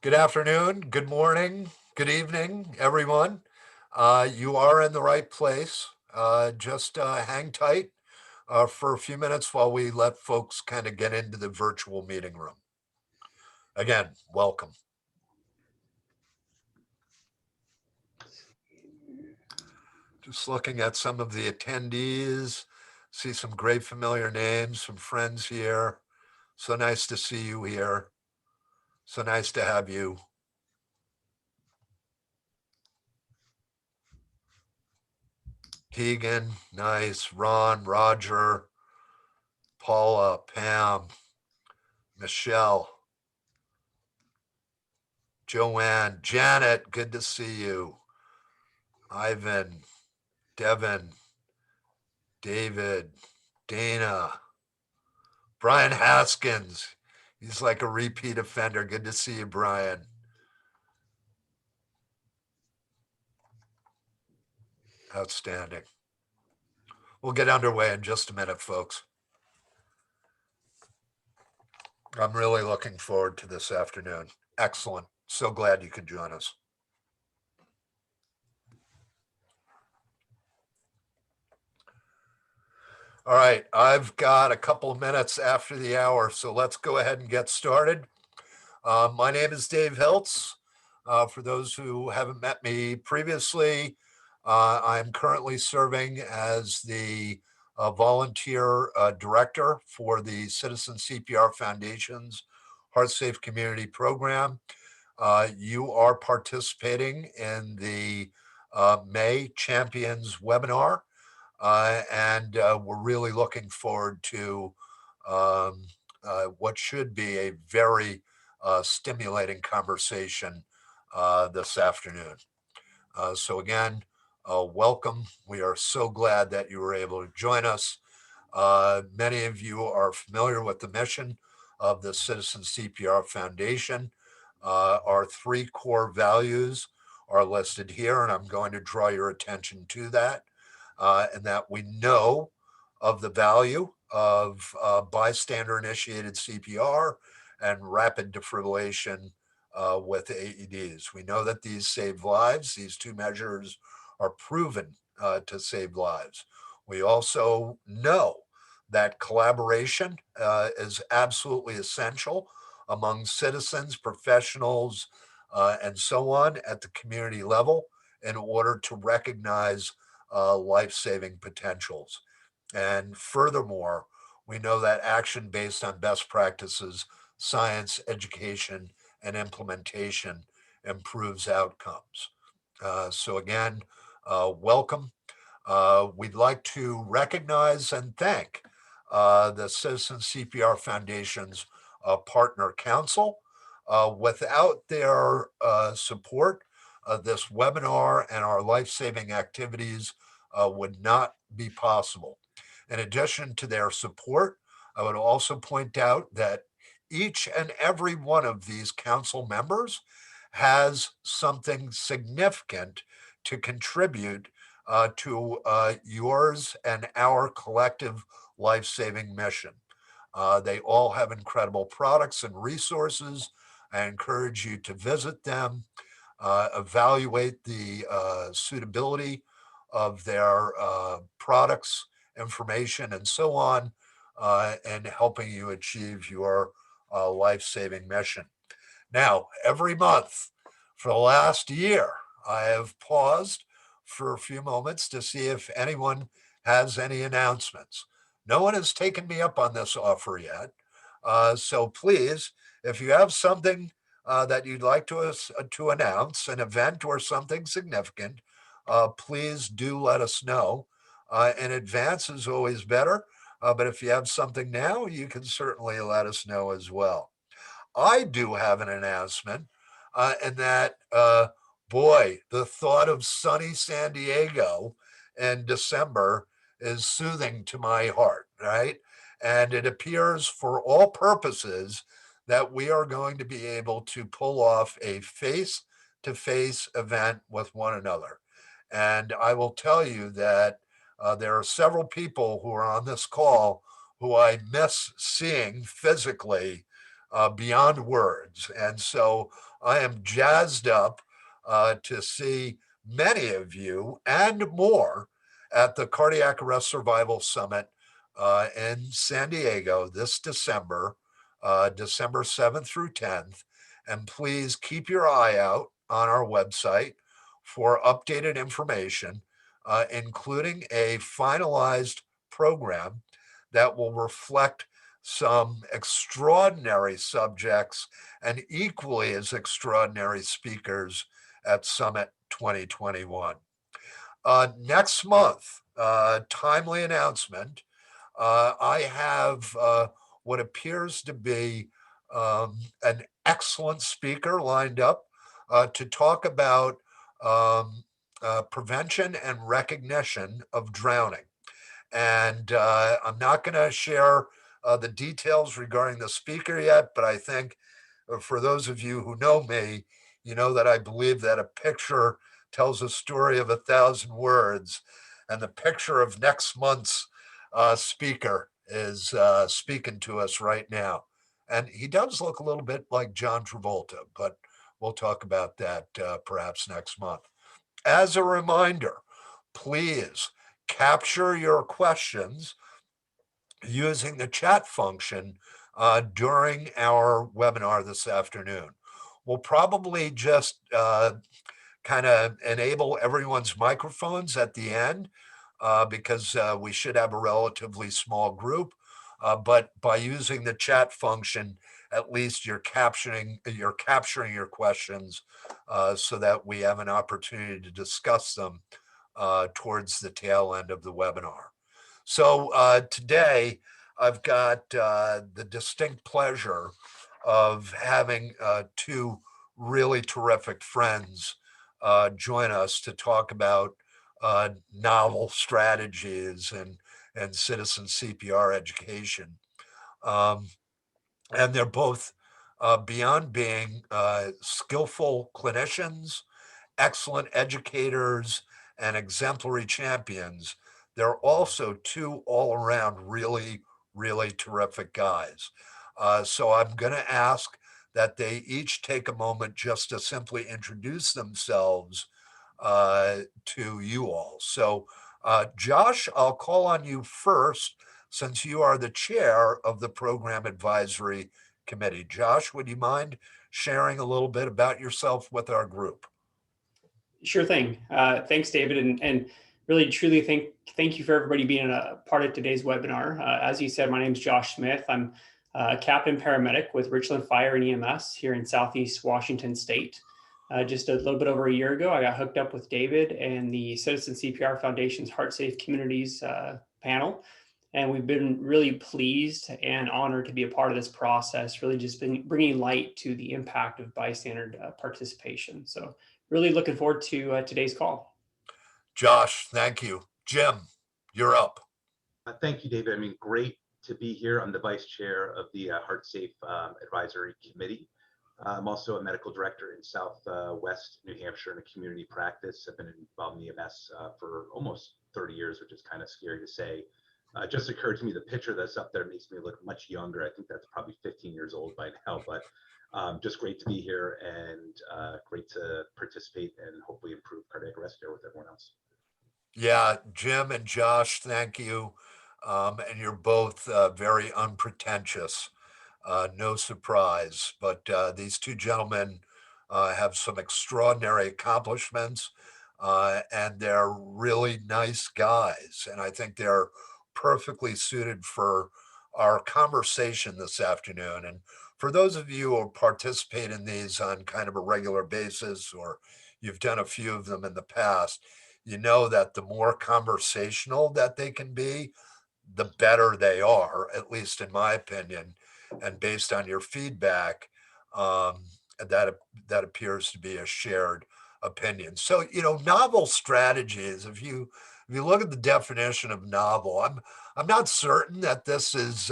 Good afternoon, good morning, good evening, everyone. You are in the right place. Just hang tight for a few minutes while we let folks kind of get into the virtual meeting room. Again, welcome. Just looking at some of the attendees, see some great familiar names, some friends here. So nice to see you here. So nice to have you. Keegan, nice. Ron, Roger, Paula, Pam, Michelle, Joanne, Janet, good to see you. Ivan, Devin, David, Dana, Brian Haskins. He's like a repeat offender. Good to see you, Brian. Outstanding. We'll get underway in just a minute, folks. I'm really looking forward to this afternoon. Excellent. So glad you could join us. All right, I've got a couple of minutes after the hour, so let's go ahead and get started. My name is Dave Hiltz. For those who haven't met me previously, I'm currently serving as the volunteer director for the Citizen CPR Foundation's HeartSafe Community Program. You are participating in the May Champions webinar, and we're really looking forward to what should be a very stimulating conversation this afternoon. So again, welcome. We are so glad that you were able to join us. Many of you are familiar with the mission of the Citizen CPR Foundation. Our three core values are listed here, and I'm going to draw your attention to that. And that we know of the value of bystander-initiated CPR and rapid defibrillation with AEDs. We know that these save lives. These two measures are proven to save lives. We also know that collaboration is absolutely essential among citizens, professionals, and so on at the community level in order to recognize life-saving potentials. And furthermore, we know that action based on best practices, science, education, and implementation improves outcomes. So again, welcome. We'd like to recognize and thank the Citizen CPR Foundation's partner council. Without their support, this webinar and our life-saving activities would not be possible. In addition to their support, I would also point out that each and every one of these council members has something significant to contribute to yours and our collective life-saving mission. They all have incredible products and resources. I encourage you to visit them, evaluate the suitability of their products, information, and so on, and helping you achieve your life-saving mission. Now, every month for the last year, I have paused for a few moments to see if anyone has any announcements. No one has taken me up on this offer yet. So please, if you have something that you'd like to announce, an event or something significant, please do let us know. In advance is always better, but if you have something now, you can certainly let us know as well. I do have an announcement, and that, boy, the thought of sunny San Diego in December is soothing to my heart, right? And it appears for all purposes that we are going to be able to pull off a face-to-face event with one another. And I will tell you that there are several people who are on this call who I miss seeing physically beyond words. And so I am jazzed up to see many of you and more at the Cardiac Arrest Survival Summit in San Diego this December, December 7th through 10th. And please keep your eye out on our website for updated information, including a finalized program that will reflect some extraordinary subjects and equally as extraordinary speakers at Summit 2021. Next month, timely announcement, I have what appears to be an excellent speaker lined up to talk about prevention and recognition of drowning. And I'm not going to share the details regarding the speaker yet, but I think for those of you who know me, you know that I believe that a picture tells a story of 1,000 words, and the picture of next month's speaker is speaking to us right now. And he does look a little bit like John Travolta, but we'll talk about that perhaps next month. As a reminder, please capture your questions using the chat function during our webinar this afternoon. We'll probably just kind of enable everyone's microphones at the end because we should have a relatively small group. But by using the chat function, at least you're capturing your questions so that we have an opportunity to discuss them towards the tail end of the webinar. So today I've got the distinct pleasure of having two really terrific friends join us to talk about novel strategies and citizen CPR education. And they're both beyond being skillful clinicians, excellent educators, and exemplary champions. They're also two all around really, really terrific guys. So I'm going to ask that they each take a moment just to simply introduce themselves to you all. So, Josh, I'll call on you first since you are the chair of the Program Advisory Committee. Josh, would you mind sharing a little bit about yourself with our group? Sure thing. Thanks, David, and really truly thank you for everybody being a part of today's webinar. As you said, my name is Josh Smith. I'm a captain paramedic with Richland Fire and EMS here in Southeast Washington State. Just a little bit over a year ago, I got hooked up with David and the Citizen CPR Foundation's HEARTSafe Communities panel. And we've been really pleased and honored to be a part of this process, really just been bringing light to the impact of bystander participation. So really looking forward to today's call. Josh, thank you. Jim, you're up. Thank you, David. I mean, great to be here. I'm the vice chair of the HEARTSafe Advisory Committee. I'm also a medical director in Southwest New Hampshire in a community practice. I've been involved in EMS for almost 30 years, which is kind of scary to say. It just occurred to me the picture that's up there makes me look much younger. I think that's probably 15 years old by now, but just great to be here and great to participate and hopefully improve cardiac arrest care with everyone else. Yeah, Jim and Josh, thank you. And you're both very unpretentious. No surprise, but these two gentlemen have some extraordinary accomplishments and they're really nice guys. And I think they're perfectly suited for our conversation this afternoon. And for those of you who participate in these on kind of a regular basis, or you've done a few of them in the past, you know that the more conversational that they can be, the better they are, at least in my opinion. And based on your feedback, that appears to be a shared opinion. So, novel strategies, if you look at the definition of novel, I'm not certain that this is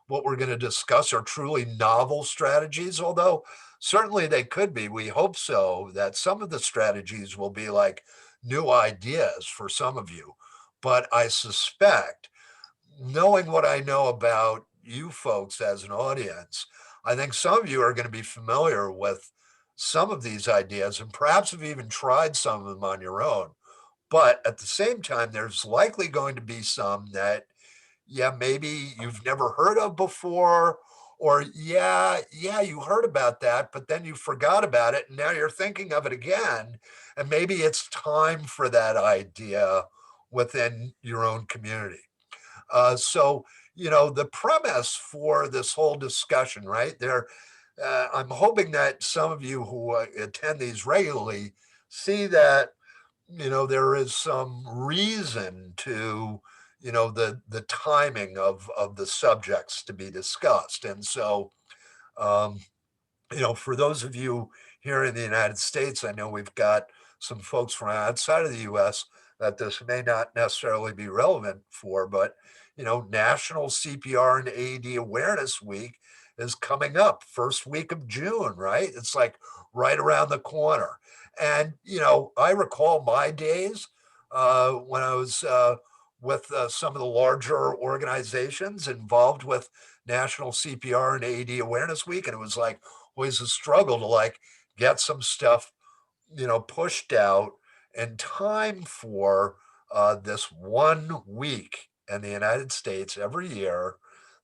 what we're going to discuss are truly novel strategies, although certainly they could be. We hope so, that some of the strategies will be like new ideas for some of you. But I suspect, knowing what I know about you folks as an audience, I think some of you are going to be familiar with some of these ideas and perhaps have even tried some of them on your own. But at the same time, there's likely going to be some that, yeah, maybe you've never heard of before, or yeah, you heard about that, but then you forgot about it and now you're thinking of it again. And maybe it's time for that idea within your own community. So, the premise for this whole discussion, right there, I'm hoping that some of you who attend these regularly see that, there is some reason to, the timing of the subjects to be discussed. And so, um, for those of you here in the United States, I know we've got some folks from outside of the US that this may not necessarily be relevant for, but, National CPR and AED Awareness Week is coming up first week of June, right? It's like right around the corner. And, I recall my days when I was with some of the larger organizations involved with National CPR and AED Awareness Week. And it was like, always a struggle to like get some stuff, pushed out in time for this 1 week in the United States every year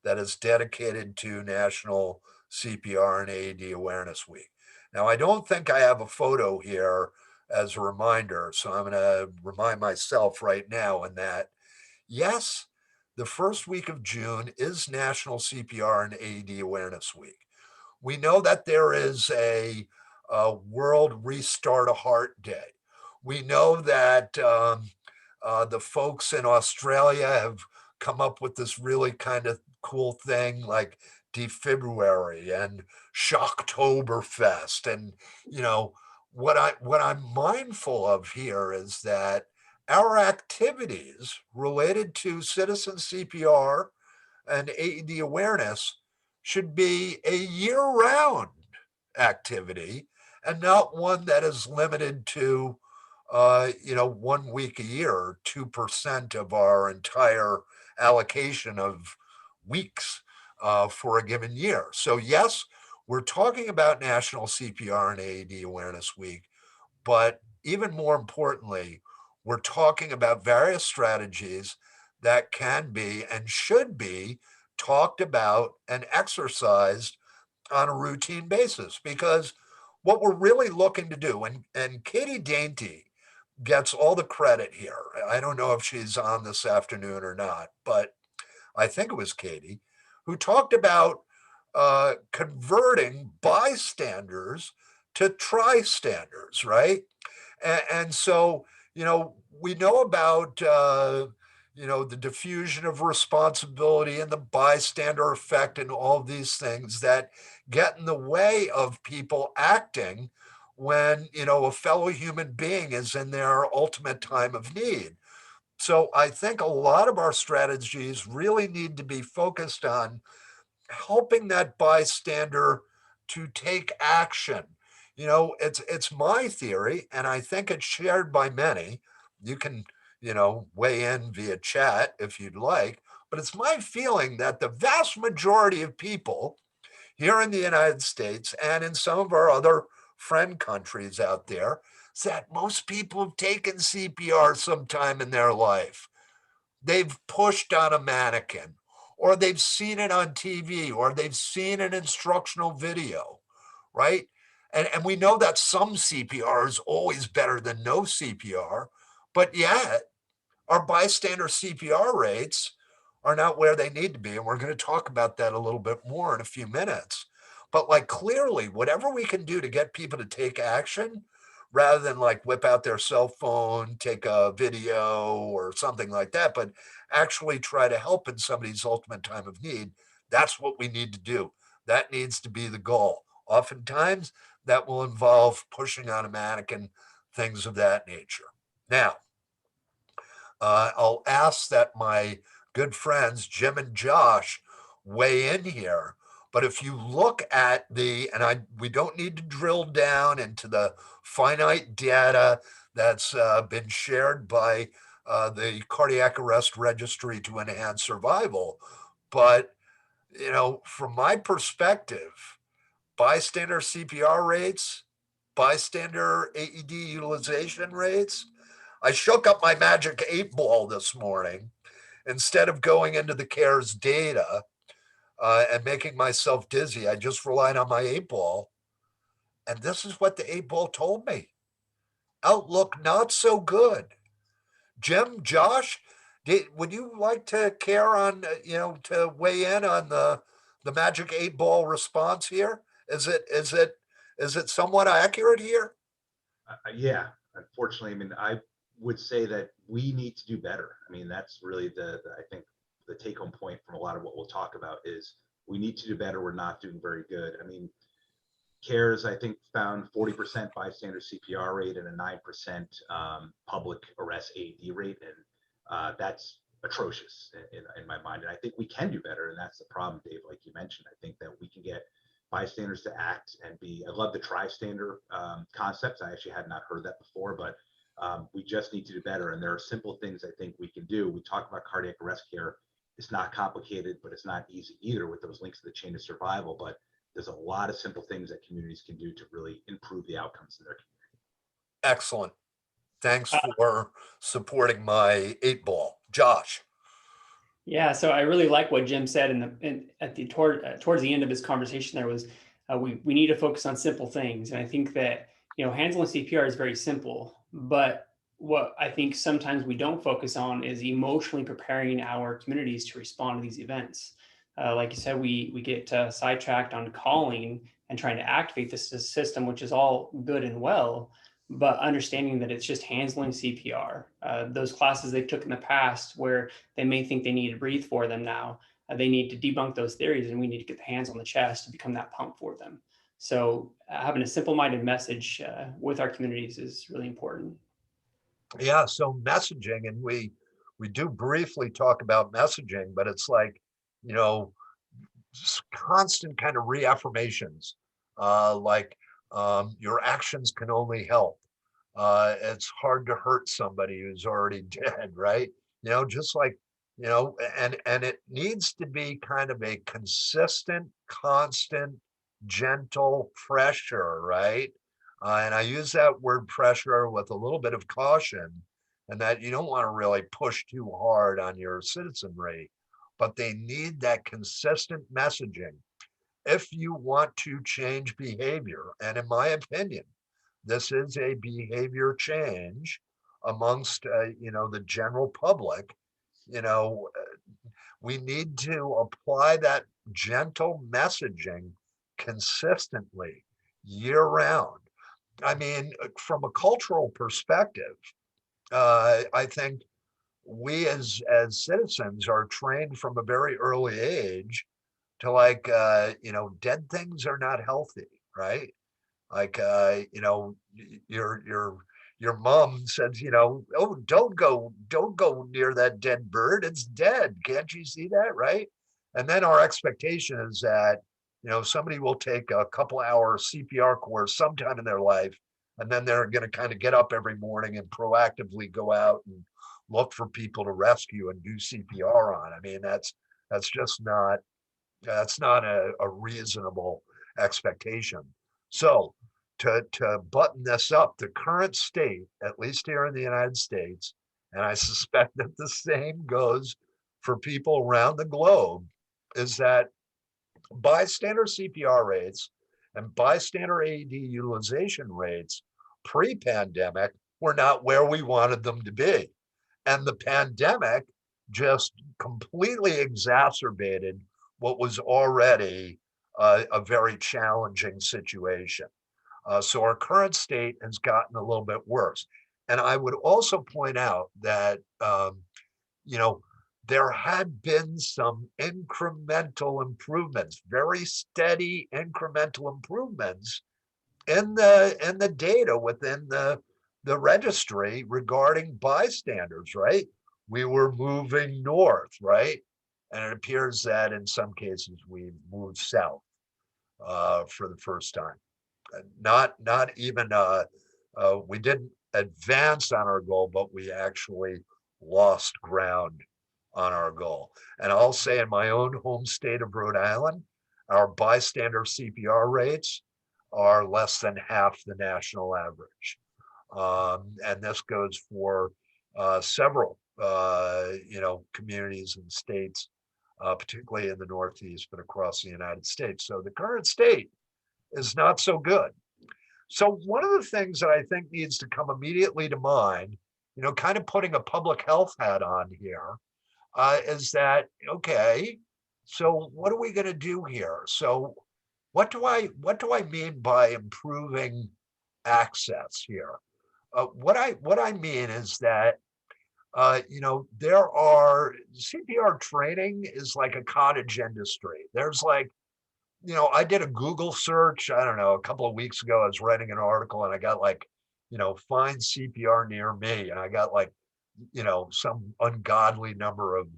that is dedicated to National CPR and AED Awareness Week. Now, I don't think I have a photo here as a reminder, so I'm going to remind myself right now in that, yes, the first week of June is National CPR and AED Awareness Week. We know that there is a World Restart a Heart Day. We know that the folks in Australia have come up with this really kind of cool thing like Defibruary and Shocktoberfest. And what I'm mindful of here is that our activities related to citizen CPR and AED awareness should be a year-round activity and not one that is limited to 1 week a year or 2% of our entire allocation of weeks for a given year. So yes, we're talking about National CPR and AED Awareness Week, but even more importantly, we're talking about various strategies that can be and should be talked about and exercised on a routine basis. Because what we're really looking to do, and Katie Dainty gets all the credit here. I don't know if she's on this afternoon or not, but I think it was Katie who talked about converting bystanders to tristanders, right? And so, we know about, the diffusion of responsibility and the bystander effect and all of these things that get in the way of people acting when, a fellow human being is in their ultimate time of need. So I think a lot of our strategies really need to be focused on helping that bystander to take action. It's my theory, and I think it's shared by many. You can, weigh in via chat if you'd like, but it's my feeling that the vast majority of people here in the United States and in some of our other friend countries out there is that most people have taken CPR sometime in their life. They've pushed on a mannequin, or they've seen it on TV, or they've seen an instructional video, right? And we know that some CPR is always better than no CPR, but yet our bystander CPR rates are not where they need to be. And we're going to talk about that a little bit more in a few minutes. But like clearly, whatever we can do to get people to take action rather than like whip out their cell phone, take a video or something like that, but actually try to help in somebody's ultimate time of need, that's what we need to do. That needs to be the goal. Oftentimes, that will involve pushing on a mannequin, things of that nature. Now, I'll ask that my good friends, Jim and Josh, weigh in here. But if you look at we don't need to drill down into the finite data that's been shared by the Cardiac Arrest Registry to enhance survival. But, From my perspective, bystander CPR rates, bystander AED utilization rates. I shook up my magic 8 ball this morning instead of going into the CARES data and making myself dizzy. I just relied on my 8 ball. And this is what the 8 ball told me. Outlook not so good. Jim, Josh, would you like to care on, to weigh in on the magic 8 ball response here? Is it somewhat accurate here? Yeah, unfortunately, I mean, I would say that we need to do better. I mean, that's really I think the take home point from a lot of what we'll talk about is we need to do better. We're not doing very good. I mean, CARES, I think, found 40% bystander CPR rate and a 9% public arrest AED rate. And that's atrocious in my mind. And I think we can do better. And that's the problem, Dave, like you mentioned. I think that we can get bystanders to act and be, I love the tri-stander concepts. I actually had not heard that before, but we just need to do better. And there are simple things I think we can do. We talk about cardiac arrest care. It's not complicated, but it's not easy either with those links to the chain of survival. But there's a lot of simple things that communities can do to really improve the outcomes in their community. Excellent. Thanks for supporting my 8 ball. Josh. Yeah, so I really like what Jim said towards the end of his conversation. There was we need to focus on simple things, and I think that handling CPR is very simple, but what I think sometimes we don't focus on is emotionally preparing our communities to respond to these events. Like you said, we get sidetracked on calling and trying to activate this system, which is all good and well, but understanding that it's just handling CPR. Those classes they took in the past where they may think they need to breathe for them now, they need to debunk those theories, and we need to get the hands on the chest to become that pump for them. So having a simple-minded message with our communities is really important. Yeah, so messaging, and we do briefly talk about messaging, but it's like, constant kind of reaffirmations, like your actions can only help. It's hard to hurt somebody who's already dead, right? Just like, and it needs to be kind of a consistent, constant, gentle pressure, right? And I use that word pressure with a little bit of caution, and that you don't want to really push too hard on your citizenry, but they need that consistent messaging if you want to change behavior. And in my opinion, this is a behavior change amongst, the general public. You know, we need to apply that gentle messaging consistently year round. I mean, from a cultural perspective, I think we as citizens are trained from a very early age to like, dead things are not healthy, right? Like, your mom says, oh, don't go near that dead bird. It's dead. Can't you see that, right? And then our expectation is that, somebody will take a couple hour CPR course sometime in their life, and then they're going to kind of get up every morning and proactively go out and look for people to rescue and do CPR on. I mean, that's just not a reasonable expectation. So to button this up, the current state, at least here in the United States, and I suspect that the same goes for people around the globe, is that bystander CPR rates and bystander AED utilization rates pre-pandemic were not where we wanted them to be. And the pandemic just completely exacerbated what was already a very challenging situation. So our current state has gotten a little bit worse. And I would also point out that, you know, there had been some incremental improvements, very steady incremental improvements in the data within the registry regarding bystanders, right? We were moving north, right? And it appears that in some cases we've moved south for the first time. Not even we didn't advance on our goal, but we actually lost ground on our goal. And I'll say in my own home state of Rhode Island, our bystander CPR rates are less than half the national average. And this goes for several, communities and states, particularly in the Northeast, but across the United States. So the current state is not so good. So one of the things that I think needs to come immediately to mind, kind of putting a public health hat on here, is that, okay, so what are we going to do here? So what do I mean by improving access here? What I mean is that there are CPR training is like a cottage industry. There's like, I did a Google search, I don't know, a couple of weeks ago. I was writing an article and I got like, find CPR near me. And I got like, some ungodly number of,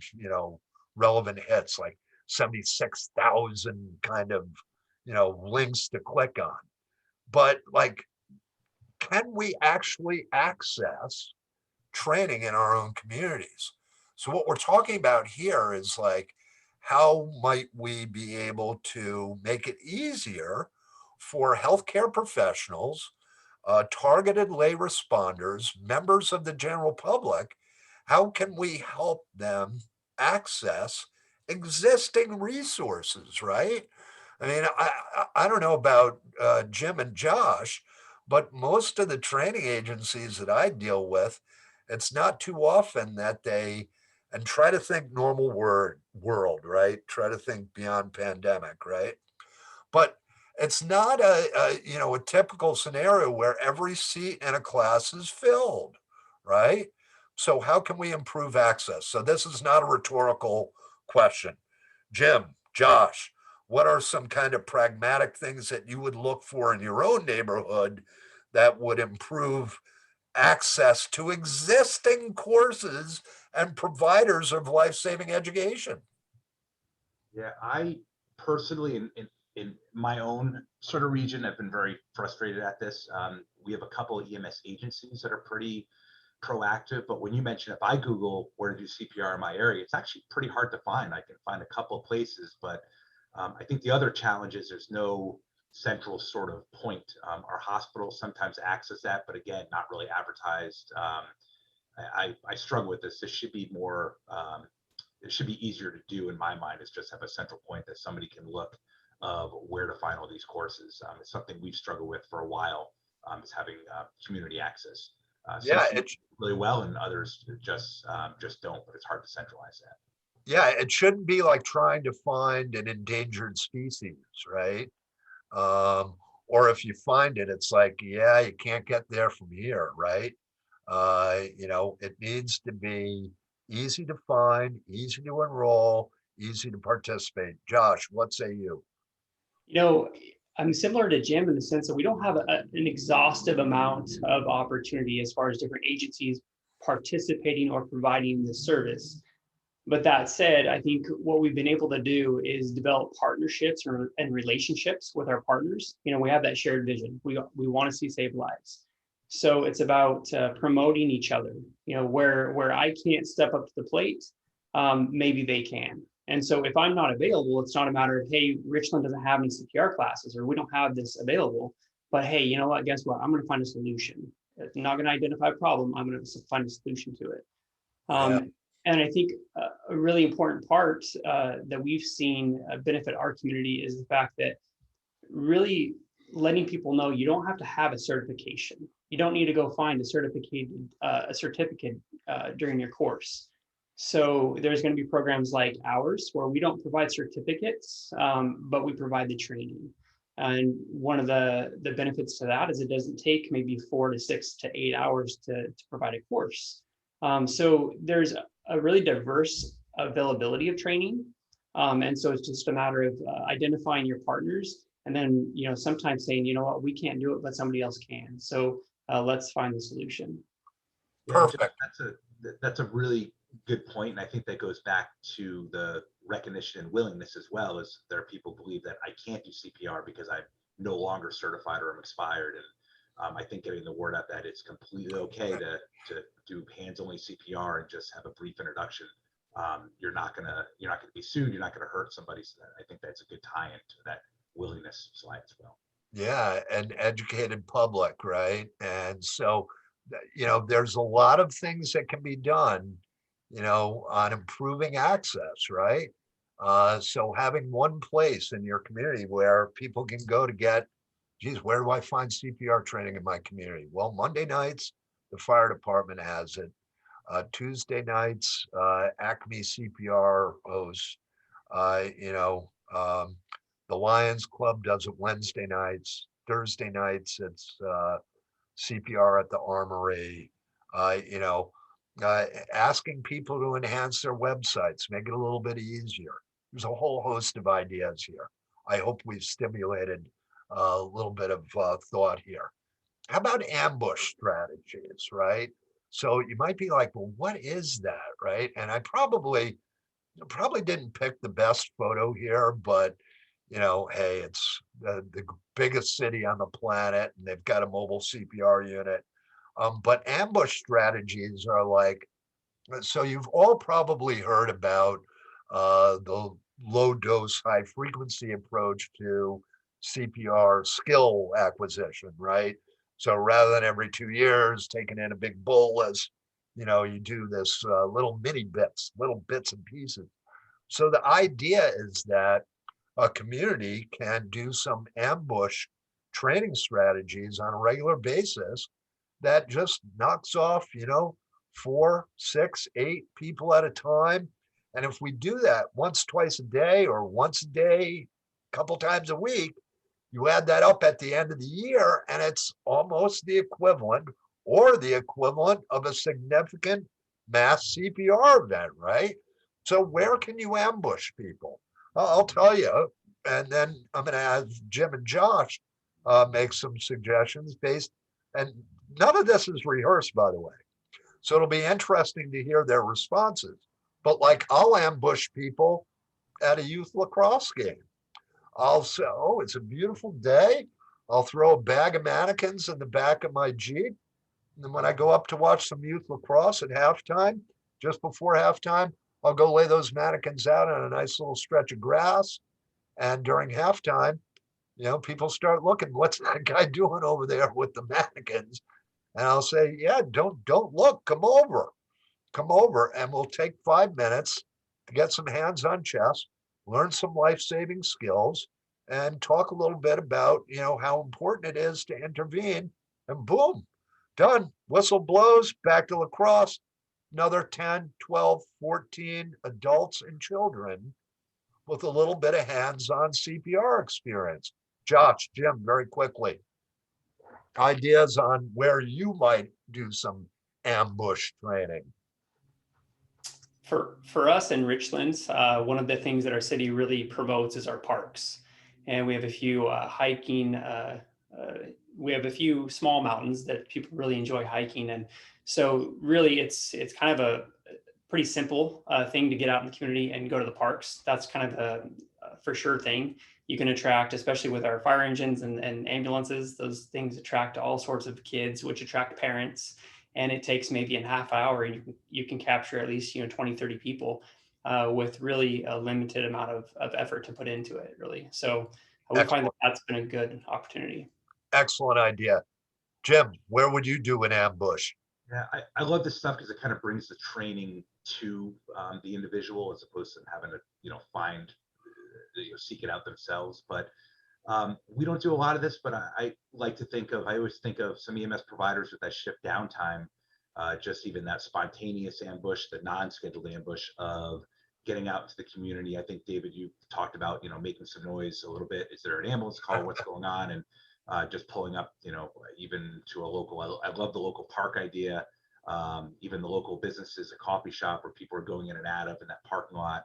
relevant hits, like 76,000 kind of, links to click on. But like, can we actually access training in our own communities? So what we're talking about here is like, how might we be able to make it easier for healthcare professionals, targeted lay responders, members of the general public? How can we help them access existing resources, right? I mean, I don't know about Jim and Josh, but most of the training agencies that I deal with, it's not too often that they, and try to think normal world, right? Try to think beyond pandemic, right? But it's not a typical scenario where every seat in a class is filled, right? So how can we improve access? So this is not a rhetorical question. Jim, Josh, what are some kind of pragmatic things that you would look for in your own neighborhood that would improve access to existing courses and providers of life-saving education? Yeah, I personally, in my own sort of region, have been very frustrated at this. We have a couple of EMS agencies that are pretty proactive, but when you mention, if I Google where to do CPR in my area, it's actually pretty hard to find. I can find a couple of places, but I think the other challenge is there's no central sort of point. Our hospitals sometimes access that, but again, not really advertised. I struggle with this. This should be more, it should be easier to do in my mind, is just have a central point that somebody can look of where to find all these courses. It's something we've struggled with for a while, is having community access. Yeah, some really well and others just don't, but it's hard to centralize that. yeah, it shouldn't be like trying to find an endangered species, right? Or if you find it, it's like, yeah, you can't get there from here, right? It needs to be easy to find, easy to enroll, easy to participate. Josh, what say you? You know, I'm similar to Jim in the sense that we don't have an exhaustive amount of opportunity as far as different agencies participating or providing the service. But that said, I think what we've been able to do is develop partnerships and relationships with our partners. We have that shared vision. We want to see save lives. So it's about promoting each other. Where I can't step up to the plate, maybe they can. And so if I'm not available, it's not a matter of, hey, Richland doesn't have any CPR classes or we don't have this available. But hey, you know what? Guess what? I'm going to find a solution. I'm not going to identify a problem. I'm going to find a solution to it. Yeah. And I think a really important part that we've seen benefit our community is the fact that really letting people know you don't have to have a certification. You don't need to go find a certificate during your course. So there's going to be programs like ours where we don't provide certificates, but we provide the training. And one of the benefits to that is it doesn't take maybe 4 to 6 to 8 hours to provide a course. So there's a really diverse availability of training. And so it's just a matter of identifying your partners and then, sometimes saying, you know what, we can't do it, but somebody else can. So let's find the solution. Perfect. Yeah, that's a really good point. And I think that goes back to the recognition and willingness as well, as there are people who believe that I can't do CPR because I'm no longer certified or I'm expired. And I think getting the word out that it's completely okay to do hands-only CPR and just have a brief introduction you're not gonna be sued. You're not gonna hurt somebody. So I think that's a good tie-in to that willingness slide as well. Yeah, an educated public, right? And so, there's a lot of things that can be done, on improving access, right? So having one place in your community where people can go to get, geez, where do I find CPR training in my community? Well, Monday nights, the fire department has it. Tuesday nights, Acme CPR hosts, uh, you know, um, the Lions Club does it Wednesday nights. Thursday nights, it's CPR at the Armory. Uh, you know, Asking people to enhance their websites, make it a little bit easier. There's a whole host of ideas here. I hope we've stimulated a little bit of thought here. How about ambush strategies, right? So you might be like, well, what is that, right? And I probably didn't pick the best photo here, but hey, it's the biggest city on the planet, and they've got a mobile CPR unit. But ambush strategies are like, so you've all probably heard about the low dose, high frequency approach to CPR skill acquisition, right? So rather than every 2 years taking in a big bolus, you do this little bits and pieces. So the idea is that a community can do some ambush training strategies on a regular basis that just knocks off, 4, 6, 8 people at a time. And if we do that once, twice a day, or once a day, a couple times a week, you add that up at the end of the year, and it's almost the equivalent or the equivalent of a significant mass CPR event, right? So where can you ambush people? I'll tell you, and then I'm going to have Jim and Josh make some suggestions based, and none of this is rehearsed, by the way. So it'll be interesting to hear their responses. But like, I'll ambush people at a youth lacrosse game. I'll say, oh, it's a beautiful day. I'll throw a bag of mannequins in the back of my Jeep. And then when I go up to watch some youth lacrosse at halftime, just before halftime, I'll go lay those mannequins out on a nice little stretch of grass. And during halftime, people start looking, what's that guy doing over there with the mannequins? And I'll say, yeah, don't look, come over, and we'll take 5 minutes to get some hands on chest, learn some life-saving skills, and talk a little bit about, how important it is to intervene. And boom, done. Whistle blows, back to lacrosse, another 10, 12, 14 adults and children with a little bit of hands-on CPR experience. Josh, Jim, very quickly, ideas on where you might do some ambush training. For us in Richland, one of the things that our city really promotes is our parks, and we have a few hiking. We have a few small mountains that people really enjoy hiking, and so really it's kind of a pretty simple thing to get out in the community and go to the parks. That's kind of the for sure thing. You can attract, especially with our fire engines and ambulances, those things attract all sorts of kids, which attract parents. And it takes maybe a half hour, and you can capture at least 20, 30 people with really a limited amount of effort to put into it, really. So we find that that's been a good opportunity. Excellent idea. Jim, where would you do an ambush? Yeah, I love this stuff because it kind of brings the training to the individual as opposed to having to, find, seek it out themselves. But we don't do a lot of this, but I like to I always think of some EMS providers with that shift downtime, just even that spontaneous ambush, the non-scheduled ambush of getting out into the community. I think, David, you talked about, making some noise a little bit. Is there an ambulance call? What's going on? And just pulling up, even to a local, I love the local park idea, even the local businesses, a coffee shop where people are going in and out of in that parking lot.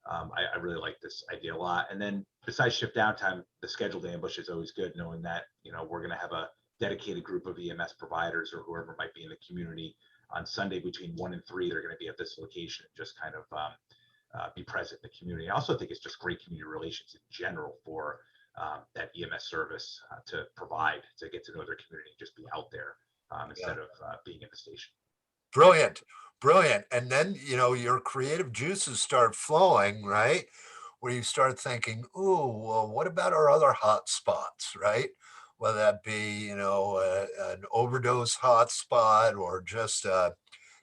I really like this idea a lot. And then besides shift downtime, the scheduled ambush is always good, knowing that, we're going to have a dedicated group of EMS providers or whoever might be in the community on Sunday between 1 and 3. They're going to be at this location, just kind of be present in the community. I also think it's just great community relations in general for that EMS service to provide, to get to know their community, just be out there instead of being in the station. Brilliant, brilliant. And then, your creative juices start flowing, right? Where you start thinking, ooh, well, what about our other hot spots, right? Whether that be, an overdose hot spot or just a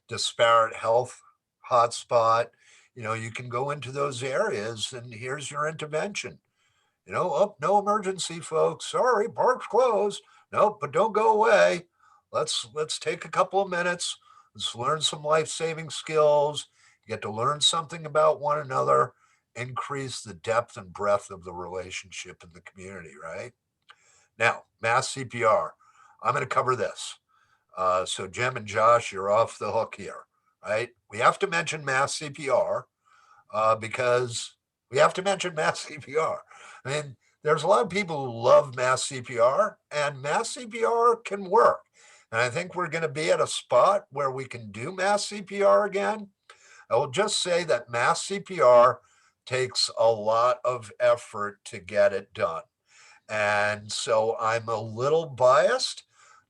disparate health hot spot. You can go into those areas and here's your intervention. Oh, no emergency, folks. Sorry, park's closed. Nope, but don't go away. Let's take a couple of minutes. Let's learn some life-saving skills. Get to learn something about one another, increase the depth and breadth of the relationship in the community, right? Now, mass CPR. I'm going to cover this. So Jim and Josh, you're off the hook here, right? We have to mention mass CPR because we have to mention mass CPR. I mean, there's a lot of people who love mass CPR, and mass CPR can work. And I think we're going to be at a spot where we can do mass CPR again. I will just say that mass CPR takes a lot of effort to get it done. And so I'm a little biased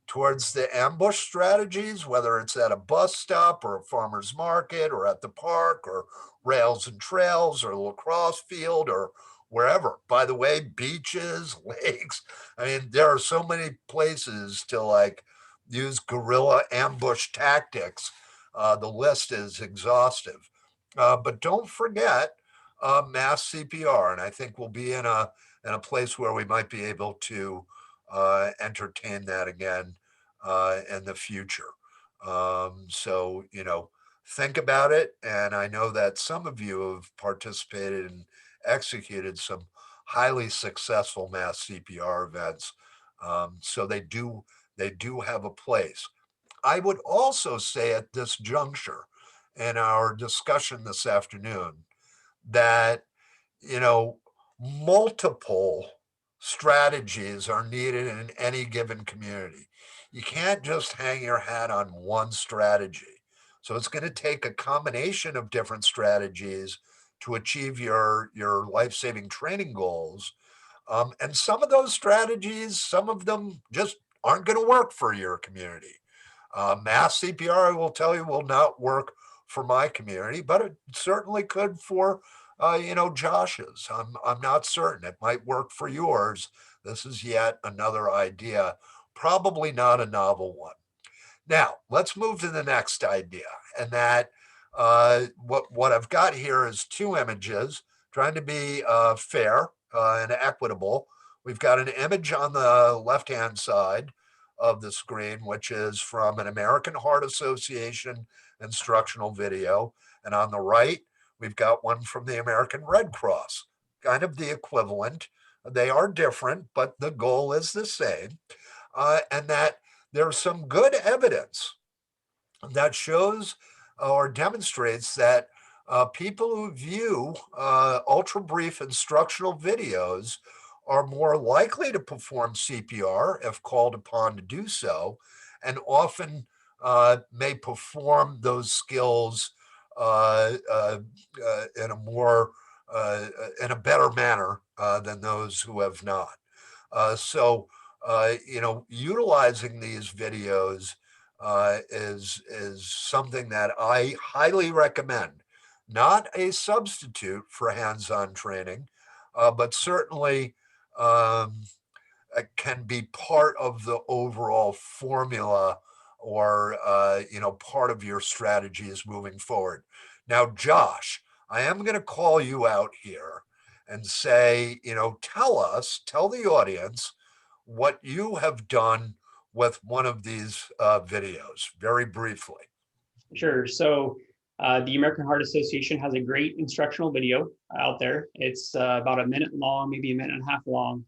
towards the ambush strategies, whether it's at a bus stop or a farmer's market or at the park or rails and trails or lacrosse field or wherever. By the way, beaches, lakes. I mean, there are so many places to use guerrilla ambush tactics. The list is exhaustive. But don't forget mass CPR. And I think we'll be in a place where we might be able to entertain that again in the future. So, think about it. And I know that some of you have participated and executed some highly successful mass CPR events. So they do have a place. I would also say at this juncture in our discussion this afternoon that you know, multiple strategies are needed in any given community. You can't just hang your hat on one strategy. So it's going to take a combination of different strategies to achieve your life-saving training goals. And some of those strategies, some of them just aren't going to work for your community. Mass CPR, I will tell you, will not work for my community, but it certainly could for Josh's. I'm not certain. It might work for yours. This is yet another idea, probably not a novel one. Now, let's move to the next idea, and that what I've got here is two images, trying to be fair and equitable. We've got an image on the left-hand side of the screen, which is from an American Heart Association instructional video, and on the right, we've got one from the American Red Cross, kind of the equivalent. They are different, but the goal is the same, and that there's some good evidence that shows or demonstrates that people who view ultra brief instructional videos are more likely to perform CPR if called upon to do so, and often may perform those skills in a more in a better manner than those who have not. So, utilizing these videos is something that I highly recommend. Not a substitute for hands-on training, but certainly can be part of the overall formula or part of your strategies moving forward. Now, Josh, I am going to call you out here and say, tell the audience what you have done with one of these videos, very briefly. Sure. So the American Heart Association has a great instructional video out there. It's about a minute long, maybe a minute and a half long.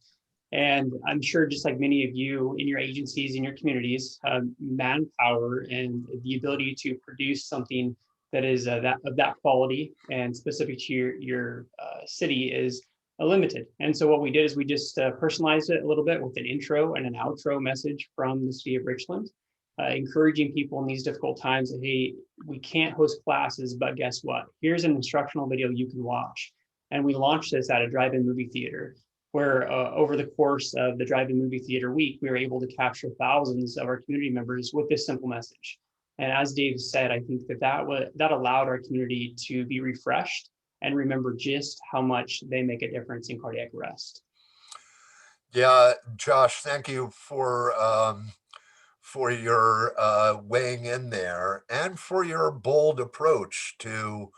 And I'm sure just like many of you in your agencies, in your communities, manpower and the ability to produce something that is of that quality and specific to your city is limited. And so what we did is we just personalized it a little bit with an intro and an outro message from the city of Richland, encouraging people in these difficult times that, hey, we can't host classes, but guess what? Here's an instructional video you can watch. And we launched this at a drive-in movie theater, where over the course of the drive-in movie theater week, we were able to capture thousands of our community members with this simple message. And as Dave said, I think that allowed our community to be refreshed and remember just how much they make a difference in cardiac arrest. Yeah, Josh, thank you for your weighing in there and for your bold approach to,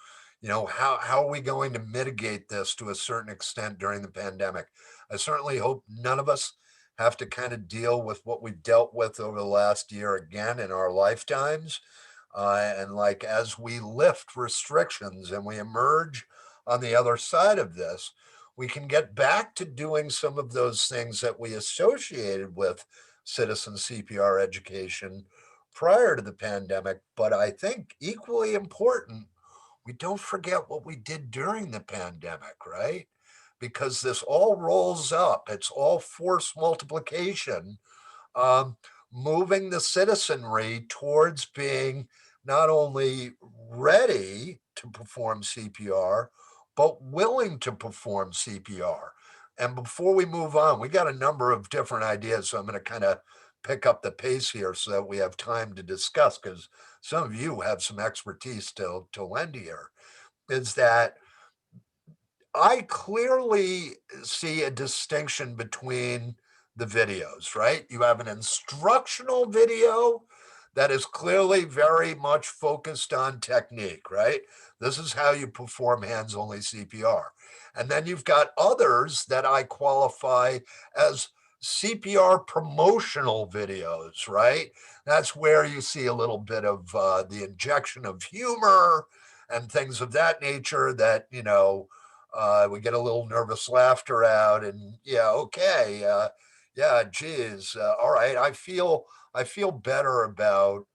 how are we going to mitigate this to a certain extent during the pandemic? I certainly hope none of us have to kind of deal with what we've dealt with over the last year again in our lifetimes. And like as we lift restrictions and we emerge on the other side of this, we can get back to doing some of those things that we associated with citizen CPR education prior to the pandemic. But I think equally important, we don't forget what we did during the pandemic, right? Because this all rolls up, it's all force multiplication, um, moving the citizenry towards being not only ready to perform CPR, but willing to perform CPR. And before we move on, we got a number of different ideas. So I'm going to kind of pick up the pace here so that we have time to discuss, because some of you have some expertise to lend here. Is that I clearly see a distinction between the videos, right? You have an instructional video that is clearly very much focused on technique, right? This is how you perform hands only CPR. And then you've got others that I qualify as CPR promotional videos, right? That's where you see a little bit of the injection of humor and things of that nature that, we get a little nervous laughter out, and yeah, okay, yeah, geez, all right. I feel better about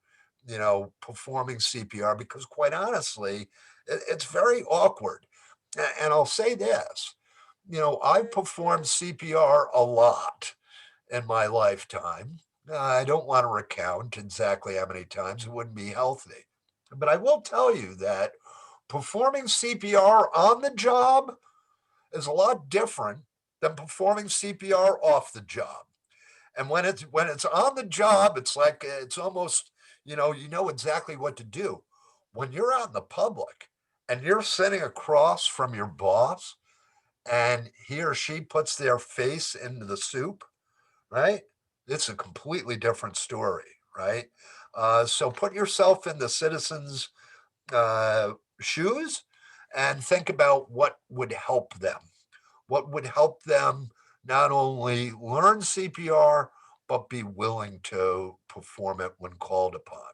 performing CPR because, quite honestly, it's very awkward. And I'll say this, I've performed CPR a lot in my lifetime. I don't want to recount exactly how many times; it wouldn't be healthy. But I will tell you that performing CPR on the job is a lot different than performing CPR off the job. And when it's on the job, it's like it's almost, you know exactly what to do. When you're out in the public and you're sitting across from your boss and he or she puts their face into the soup, right? It's a completely different story, right? So put yourself in the citizens' shoes and think about what would help them. What would help them not only learn CPR, but be willing to perform it when called upon.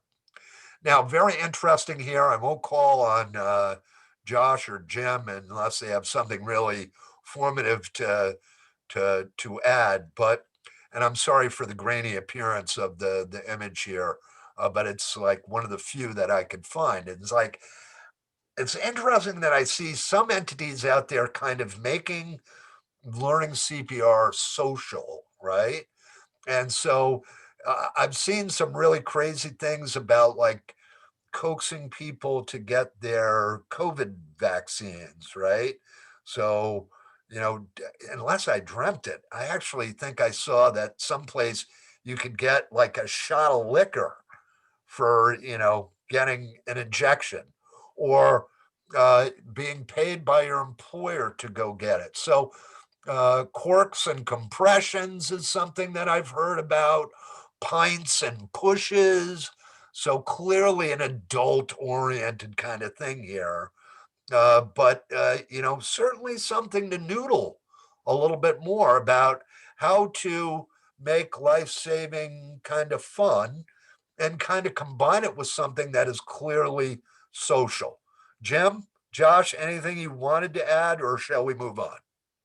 Now, very interesting here. I won't call on Josh or Jim unless they have something really formative to add. But and I'm sorry for the grainy appearance of the image here, but it's like one of the few that I could find. It's like it's interesting that I see some entities out there kind of making learning CPR social, right? And so I've seen some really crazy things about like coaxing people to get their COVID vaccines, right? So, unless I dreamt it, I actually think I saw that someplace you could get like a shot of liquor for, getting an injection or being paid by your employer to go get it. So, corks and compressions is something that I've heard about, pints and pushes. So clearly an adult oriented kind of thing here. But certainly something to noodle a little bit more about how to make life saving kind of fun and kind of combine it with something that is clearly social. Jim, Josh, anything you wanted to add, or shall we move on?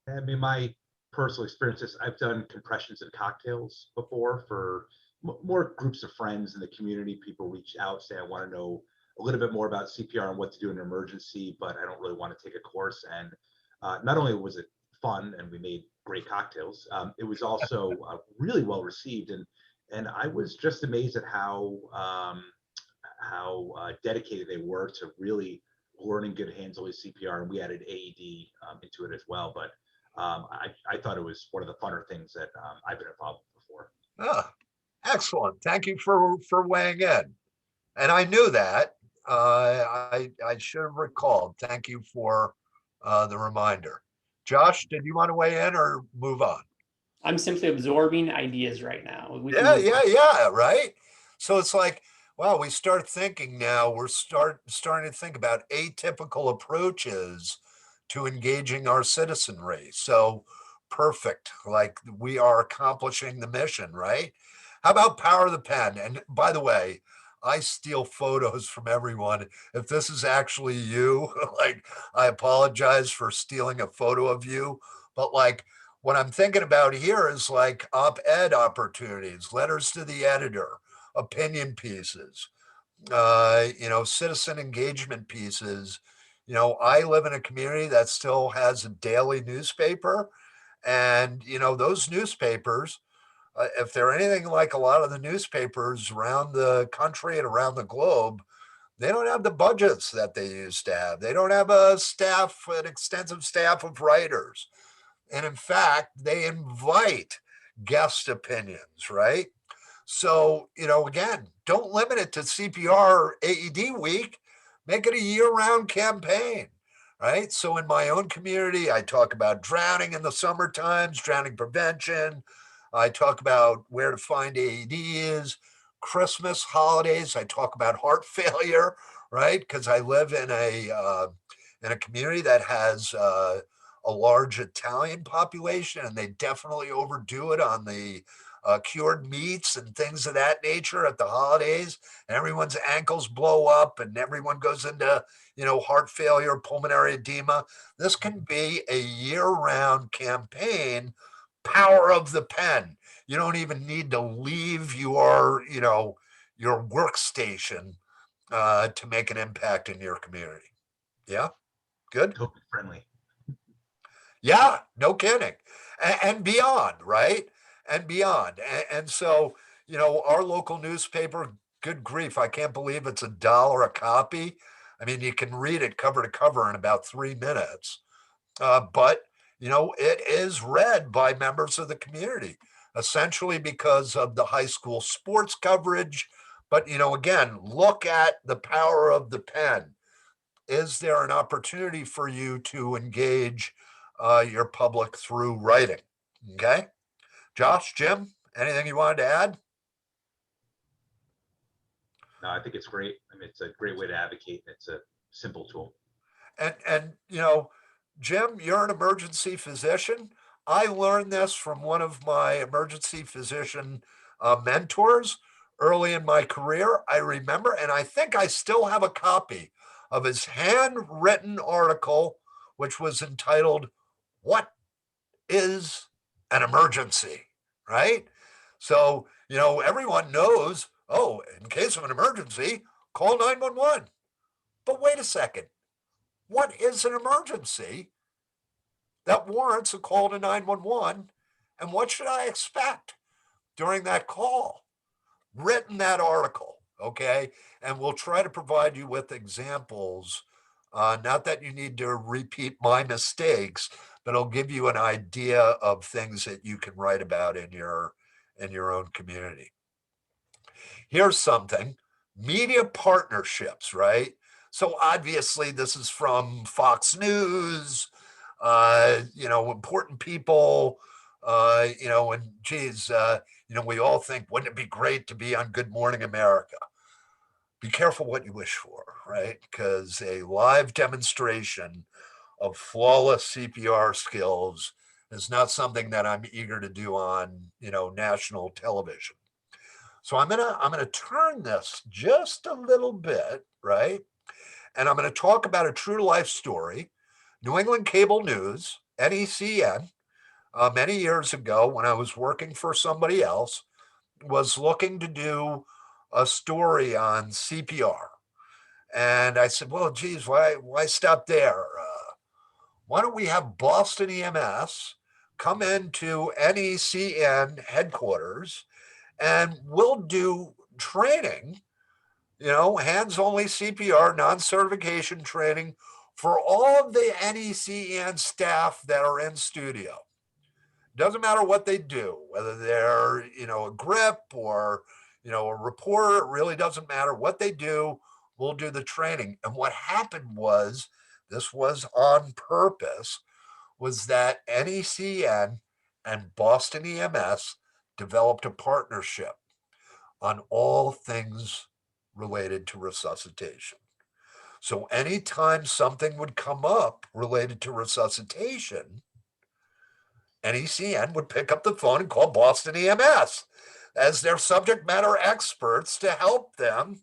I mean, my personal experiences, I've done compressions and cocktails before for more groups of friends in the community. People reach out, say, I want to know a little bit more about CPR and what to do in an emergency, but I don't really want to take a course. And not only was it fun and we made great cocktails, it was also really well received. And I was just amazed at how dedicated they were to really learning good hands-only CPR, and we added AED into it as well. But I thought it was one of the funner things that I've been involved with before. Ah, excellent. Thank you for weighing in. And I knew that. I should have recalled. Thank you for the reminder. Josh, did you want to weigh in or move on? I'm simply absorbing ideas right now. We can Yeah, move yeah, on. yeah, right. So it's like, wow, we start thinking now, we're starting to think about atypical approaches to engaging our citizenry. So perfect. Like we are accomplishing the mission, right? How about power of the pen? And by the way, I steal photos from everyone. If this is actually you, like I apologize for stealing a photo of you, but like what I'm thinking about here is like op-ed opportunities, letters to the editor, opinion pieces, citizen engagement pieces. I live in a community that still has a daily newspaper, and those newspapers, if they're anything like a lot of the newspapers around the country and around the globe, they don't have the budgets that they used to have. They don't have an extensive staff of writers. And in fact, they invite guest opinions, right? So, again, don't limit it to CPR AED week, make it a year round campaign, right? So, in my own community, I talk about drowning in the summer times, drowning prevention. I talk about where to find AEDs, Christmas, holidays. I talk about heart failure, right? Because I live in a community that has a large Italian population, and they definitely overdo it on the cured meats and things of that nature at the holidays, and everyone's ankles blow up and everyone goes into heart failure, pulmonary edema. This can be a year-round campaign. Power of the pen. You don't even need to leave your workstation to make an impact in your community. Yeah, good. COVID friendly. Yeah, no kidding. And beyond, right? And beyond. And so, our local newspaper, good grief, I can't believe it's $1 a copy. I mean, you can read it cover to cover in about 3 minutes. But, it is read by members of the community, essentially because of the high school sports coverage. But, again, look at the power of the pen. Is there an opportunity for you to engage your public through writing? Okay. Josh, Jim, anything you wanted to add? No, I think it's great. I mean, it's a great way to advocate, and it's a simple tool. And Jim, you're an emergency physician. I learned this from one of my emergency physician mentors early in my career. I remember, and I think I still have a copy of his handwritten article, which was entitled, "What is an emergency?" Right? So, everyone knows, oh, in case of an emergency, call 911. But wait a second. What is an emergency that warrants a call to 911? And what should I expect during that call? Written that article, okay? And we'll try to provide you with examples. Not that you need to repeat my mistakes, but it'll give you an idea of things that you can write about in your own community. Here's something: media partnerships, right? So obviously, this is from Fox News, important people, and geez, we all think, wouldn't it be great to be on Good Morning America? Be careful what you wish for, right? Because a live demonstration of flawless CPR skills is not something that I'm eager to do on, national television. So I'm gonna turn this just a little bit, right? And I'm gonna talk about a true to life story. New England Cable News, NECN, many years ago when I was working for somebody else, was looking to do a story on CPR. And I said, well, geez, why stop there? Why don't we have Boston EMS come into NECN headquarters and we'll do training, hands only CPR, non certification training for all of the NECN staff that are in studio. Doesn't matter what they do, whether they're, a grip or, a reporter, it really doesn't matter what they do, we'll do the training. And what happened was, this was on purpose, was that NECN and Boston EMS developed a partnership on all things related to resuscitation. So anytime something would come up related to resuscitation, NECN would pick up the phone and call Boston EMS as their subject matter experts to help them,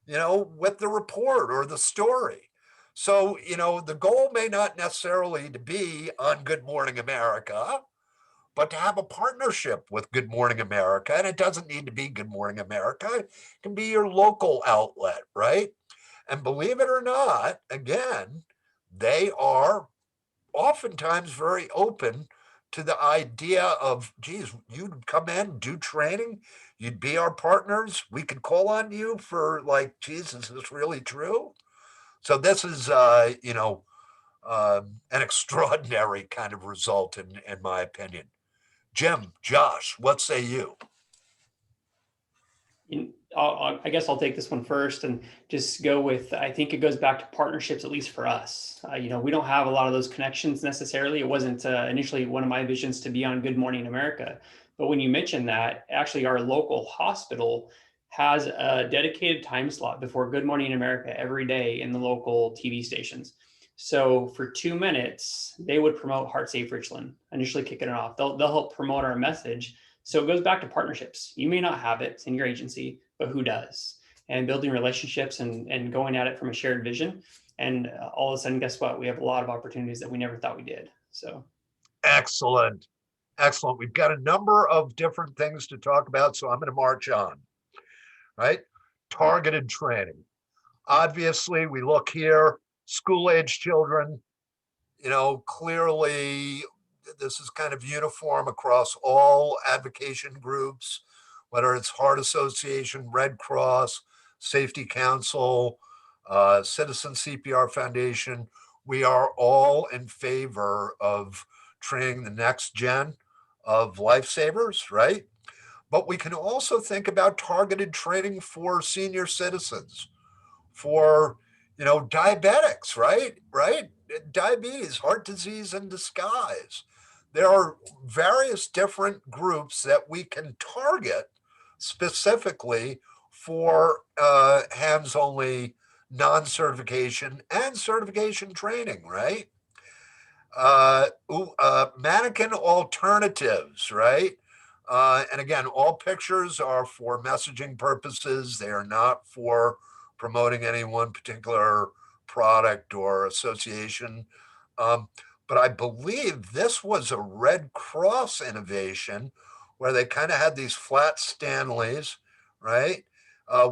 with the report or the story. So, the goal may not necessarily to be on Good Morning America, but to have a partnership with Good Morning America. And it doesn't need to be Good Morning America. It can be your local outlet, right? And believe it or not, again, they are oftentimes very open to the idea of, geez, you'd come in, do training, you'd be our partners, we could call on you for, like, geez, is this really true? So this is, an extraordinary kind of result, in my opinion. Jim, Josh, what say you? I guess I'll take this one first and just go with, I think it goes back to partnerships, at least for us. We don't have a lot of those connections necessarily. It wasn't initially one of my visions to be on Good Morning America. But when you mentioned that, actually our local hospital has a dedicated time slot before Good Morning America every day in the local TV stations. So for 2 minutes, they would promote HEARTSafe Richland, initially kicking it off. They'll help promote our message. So it goes back to partnerships. You may not have it in your agency, but who does? And building relationships and going at it from a shared vision. And all of a sudden, guess what? We have a lot of opportunities that we never thought we did. So Excellent. Excellent. We've got a number of different things to talk about, so I'm going to march on, right? Targeted training. Obviously, we look here, school-age children, clearly this is kind of uniform across all advocacy groups, whether it's Heart Association, Red Cross, Safety Council, Citizen CPR Foundation. We are all in favor of training the next gen of lifesavers, right? But we can also think about targeted training for senior citizens, for diabetics, right, diabetes, heart disease in disguise. There are various different groups that we can target specifically for hands only, non-certification and certification training, right? Manikin Alternatives, right? And again, all pictures are for messaging purposes. They are not for promoting any one particular product or association. But I believe this was a Red Cross innovation where they kind of had these flat Stanleys, right?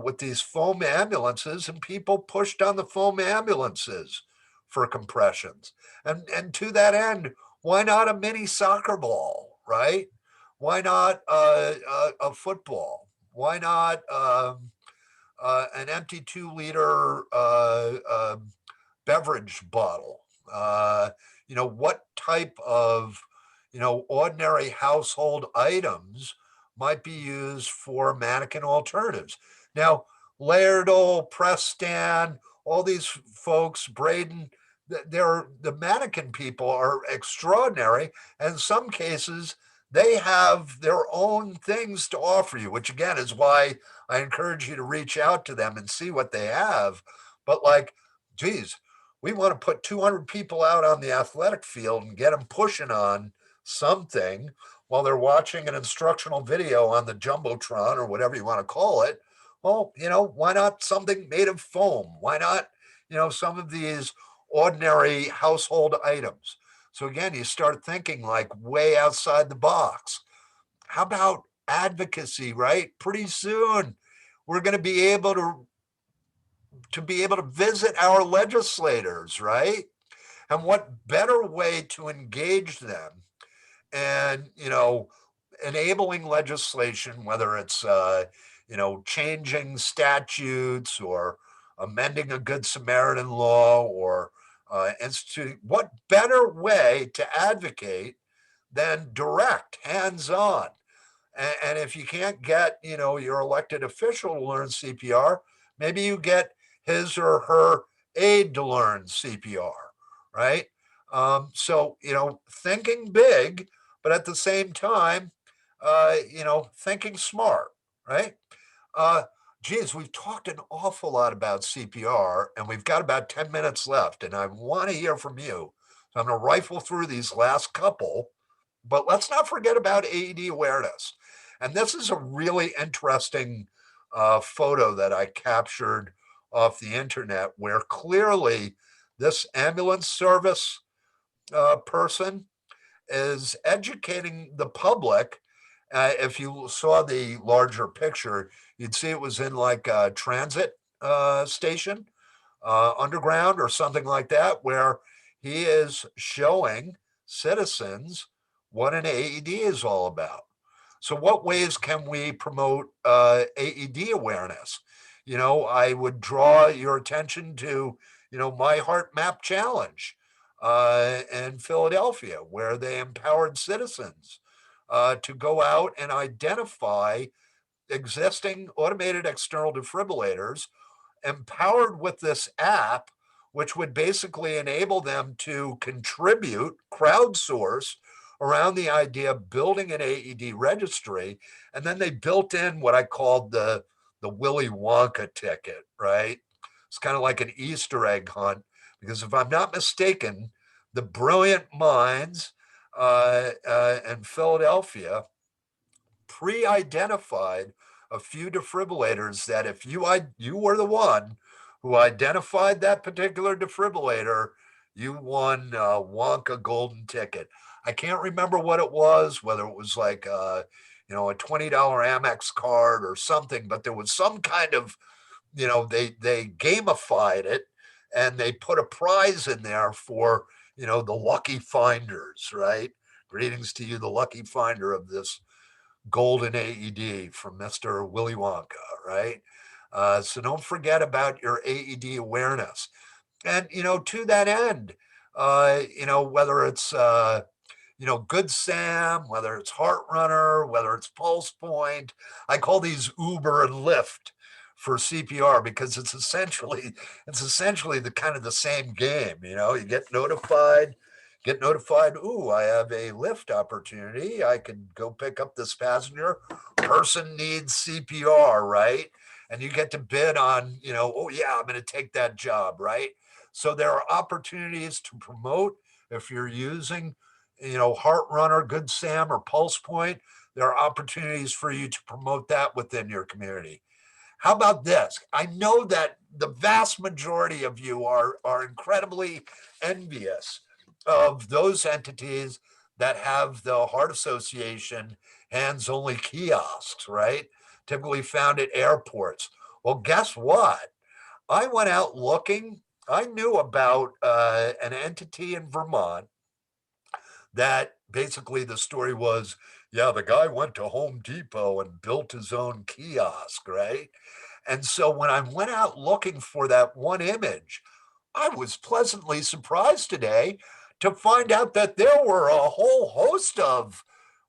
With these foam ambulances, and people pushed on the foam ambulances for compressions. And to that end, why not a mini soccer ball, right? Why not a football? Why not an empty 2-liter beverage bottle? What type of ordinary household items might be used for mannequin alternatives? Now, Lairdle, Preston, all these folks, Braden, the mannequin people are extraordinary. And in some cases, they have their own things to offer you, which again is why I encourage you to reach out to them and see what they have. But like, geez, we want to put 200 people out on the athletic field and get them pushing on something while they're watching an instructional video on the Jumbotron or whatever you want to call it. Well, why not something made of foam? Why not, some of these ordinary household items? So again, you start thinking like way outside the box. How about advocacy, right? Pretty soon we're going to be able to visit our legislators, right? And what better way to engage them and, enabling legislation, whether it's, changing statutes or amending a Good Samaritan law or instituting, what better way to advocate than direct, hands-on? And if you can't get, your elected official to learn CPR, maybe you get his or her aide to learn CPR, right? So, thinking big, but at the same time, thinking smart, right? Uh, Geez, we've talked an awful lot about CPR, and we've got about 10 minutes left, and I want to hear from you. So I'm going to rifle through these last couple, but let's not forget about AED awareness. And this is a really interesting photo that I captured off the internet where clearly this ambulance service person is educating the public. If you saw the larger picture, you'd see it was in like a transit station, underground or something like that, where he is showing citizens what an AED is all about. So, what ways can we promote AED awareness? I would draw your attention to, My Heart Map Challenge in Philadelphia, where they empowered citizens to go out and identify existing automated external defibrillators, empowered with this app, which would basically enable them to contribute, crowdsource around the idea of building an AED registry. And then they built in what I called the Willy Wonka ticket, right? It's kind of like an Easter egg hunt, because if I'm not mistaken, the brilliant minds in Philadelphia pre-identified a few defibrillators that if you were the one who identified that particular defibrillator, you won a Wonka golden ticket. I can't remember what it was, whether it was like a $20 Amex card or something, but there was some kind of, they gamified it and they put a prize in there for, the lucky finders, right? Greetings to you, the lucky finder of this golden AED from Mr. Willy Wonka, right? So don't forget about your AED awareness. And, to that end, whether it's, Good Sam, whether it's Heart Runner, whether it's Pulse Point, I call these Uber and Lyft for CPR because it's essentially the kind of the same game. You get notified, ooh, I have a lift opportunity. I could go pick up this passenger. Person needs CPR, right? And you get to bid on, oh yeah, I'm going to take that job, right? So there are opportunities to promote if you're using, Heart Runner, Good Sam, or Pulse Point. There are opportunities for you to promote that within your community. How about this? I know that the vast majority of you are incredibly envious of those entities that have the Heart Association hands only kiosks, right? Typically found at airports. Well, guess what? I went out looking. I knew about an entity in Vermont that basically the story was, yeah, the guy went to Home Depot and built his own kiosk, right? And so when I went out looking for that one image, I was pleasantly surprised today to find out that there were a whole host of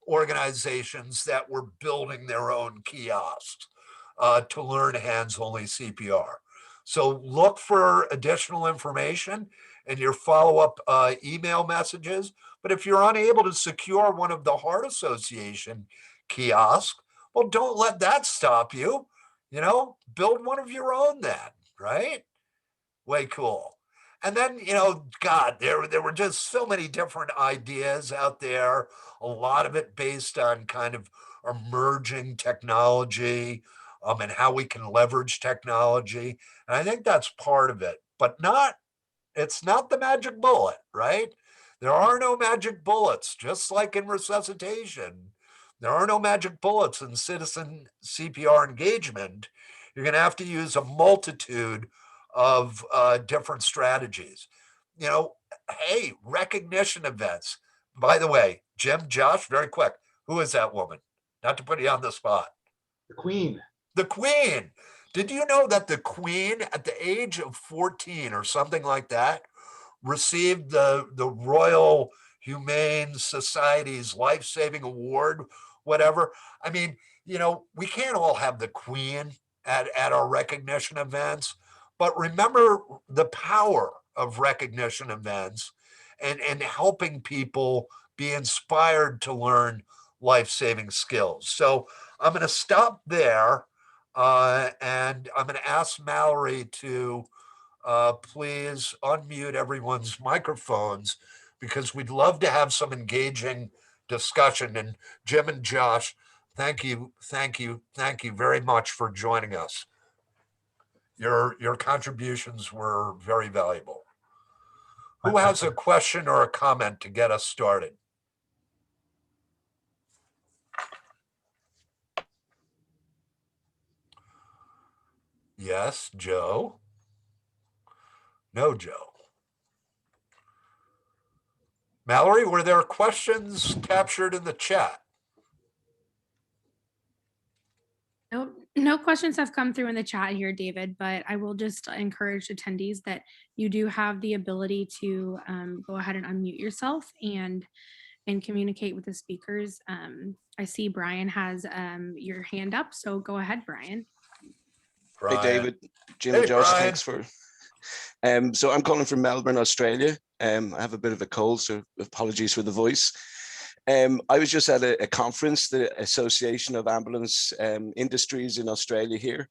organizations that were building their own kiosks to learn hands only CPR. So look for additional information in your follow up email messages. But if you're unable to secure one of the Heart Association kiosks, well, don't let that stop you. Build one of your own then, right? Way cool. And then, God, there were just so many different ideas out there, a lot of it based on kind of emerging technology, and how we can leverage technology. And I think that's part of it, but it's not the magic bullet, right? There are no magic bullets, just like in resuscitation. There are no magic bullets in citizen CPR engagement. You're going to have to use a multitude of different strategies. You know, hey, recognition events. By the way, Jim, Josh, very quick. Who is that woman? Not to put you on the spot. The Queen. The Queen. Did you know that the Queen, at the age of 14 or something like that, received the Royal Humane Society's life-saving award, whatever. I mean, you know, we can't all have the queen at our recognition events, but remember the power of recognition events and helping people be inspired to learn life-saving skills. So I'm going to stop there, and I'm going to ask Mallory to please unmute everyone's microphones, because we'd love to have some engaging discussion. And Jim and Josh, thank you very much for joining us. Your contributions were very valuable. Who has a question or a comment to get us started? Yes, Joe? No, Joe. Mallory, were there questions captured in the chat? No questions have come through in the chat here, David, but I will just encourage attendees that you do have the ability to go ahead and unmute yourself and communicate with the speakers. I see Brian has your hand up, so go ahead, Brian. Brian. Hey, David, Jim, Hey, and Josh, Brian. thanks for. So I'm calling from Melbourne, Australia. I have a bit of a cold, so apologies for the voice. I was just at a conference, the Association of Ambulance Industries in Australia here.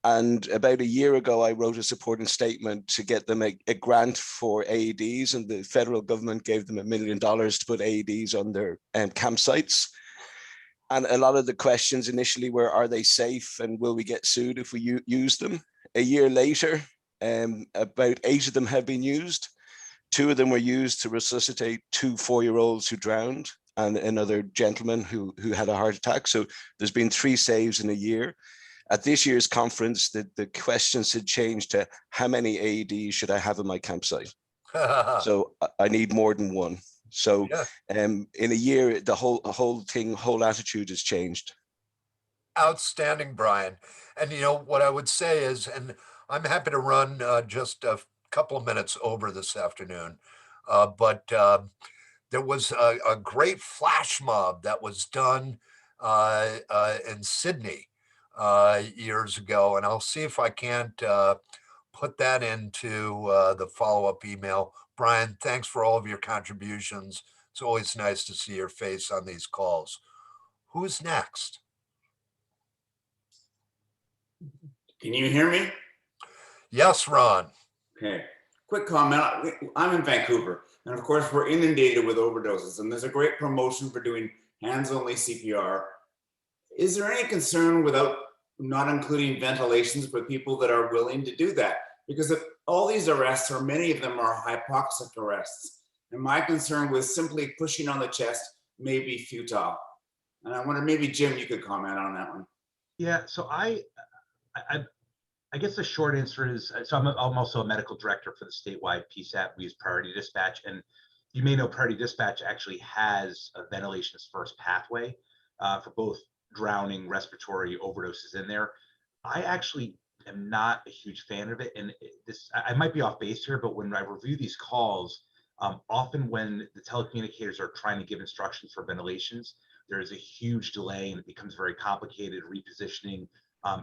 And about a year ago, I wrote a supporting statement to get them a grant for AEDs, and the federal government gave them $1 million to put AEDs on their campsites. And a lot of the questions initially were, are they safe and will we get sued if we use them? A year later, about 8 of them have been used. 2 of them were used to resuscitate 2 4-year-olds who drowned and another gentleman who had a heart attack. So there's been 3 saves in a year. At this year's conference, the questions had changed to how many AEDs should I have in my campsite? So I need more than 1. So Yeah. in a year, the whole attitude has changed. Outstanding, Brian. And you know what I would say is, and I'm happy to run just a couple of minutes over this afternoon, but there was a great flash mob that was done in Sydney years ago, and I'll see if I can't put that into the follow-up email. Brian, thanks for all of your contributions. It's always nice to see your face on these calls. Who's next? Can you hear me? Yes, Ron. Okay. Quick comment. I'm in Vancouver, and of course, we're inundated with overdoses, and there's a great promotion for doing hands-only CPR. Is there any concern without not including ventilations for people that are willing to do that? Because if all these arrests, or many of them, are hypoxic arrests, and my concern was simply pushing on the chest may be futile. And I wonder, maybe Jim, you could comment on that one. Yeah, so I guess the short answer is, so I'm also a medical director for the statewide PSAP. We use Priority Dispatch, and you may know Priority Dispatch actually has a ventilations first pathway for both drowning, respiratory overdoses in there. I actually am not a huge fan of it, and I might be off base here, but when I review these calls, often when the telecommunicators are trying to give instructions for ventilations, there is a huge delay and it becomes very complicated repositioning.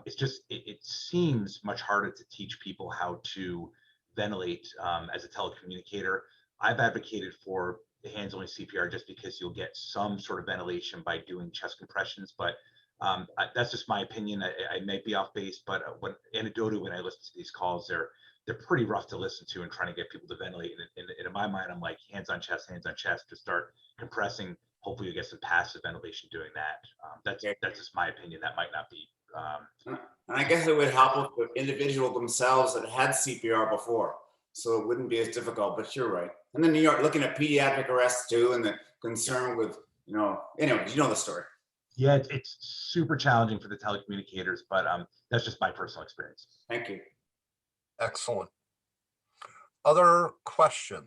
It seems much harder to teach people how to ventilate as a telecommunicator. I've advocated for the hands-only CPR just because you'll get some sort of ventilation by doing chest compressions, but that's just my opinion. I may be off base, but anecdotally, when I listen to these calls, they're pretty rough to listen to and trying to get people to ventilate. And in my mind, I'm like, hands on chest, to start compressing. Hopefully you get some passive ventilation doing that. That's just my opinion. That might not be. And I guess it would help with the individual themselves that had CPR before, so it wouldn't be as difficult, but you're right. And then you're looking at pediatric arrests too, and the concern with, anyway, you know the story. Yeah, it's super challenging for the telecommunicators, but that's just my personal experience. Thank you. Excellent. Other questions?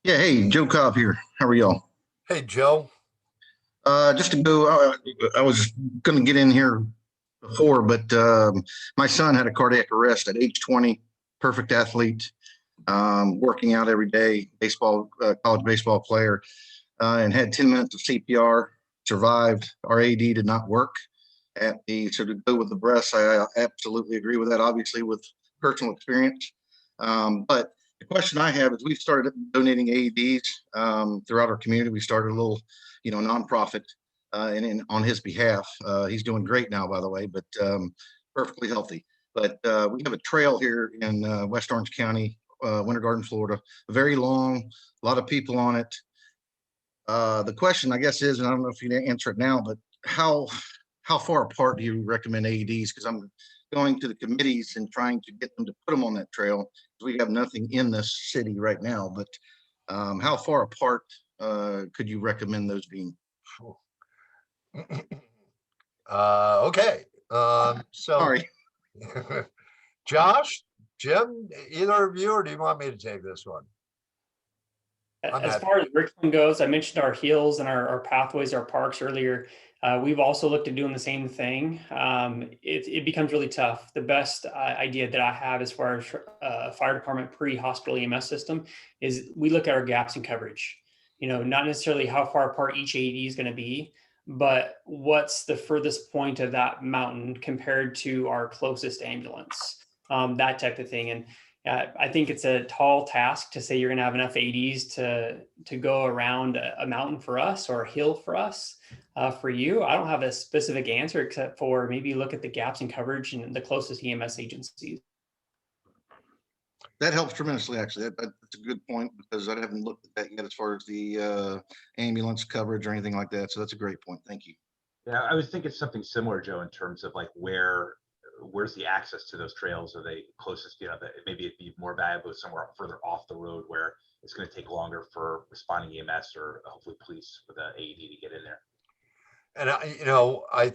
Yeah, hey, Joe Cobb here. How are y'all? Hey, Joe. Just to go, I was going to get in here before, but my son had a cardiac arrest at age 20, perfect athlete, working out every day, college baseball player. and had 10 minutes of CPR, survived. Our AED did not work. So to go with the breaths, I absolutely agree with that, obviously with personal experience. But the question I have is we've started donating AEDs throughout our community. We started a little, nonprofit and on his behalf. He's doing great now, by the way, but perfectly healthy. But we have a trail here in West Orange County, Winter Garden, Florida, very long, a lot of people on it. The question, I guess, is, and I don't know if you can answer it now, but how far apart do you recommend AEDs? Because I'm going to the committees and trying to get them to put them on that trail. We have nothing in this city right now, but how far apart could you recommend those being? Okay. So, Sorry. Josh, Jim, either of you, or do you want me to take this one? As far as Richland goes, I mentioned our hills and our pathways, our parks earlier. We've also looked at doing the same thing. It becomes really tough. The best idea that I have as far as fire department pre-hospital EMS system is we look at our gaps in coverage. Not necessarily how far apart each AED is going to be, but what's the furthest point of that mountain compared to our closest ambulance, that type of thing. And I think it's a tall task to say you're going to have enough AEDs to go around a mountain for us or a hill for us. For you, I don't have a specific answer except for maybe look at the gaps in coverage and the closest EMS agencies. That helps tremendously, actually. That's a good point because I haven't looked at that yet as far as the ambulance coverage or anything like that. So that's a great point. Thank you. Yeah, I was thinking something similar, Joe, in terms of like where's the access to those trails? Are they closest? That maybe it'd be more valuable somewhere further off the road where it's going to take longer for responding EMS or hopefully police with an AED to get in there. And I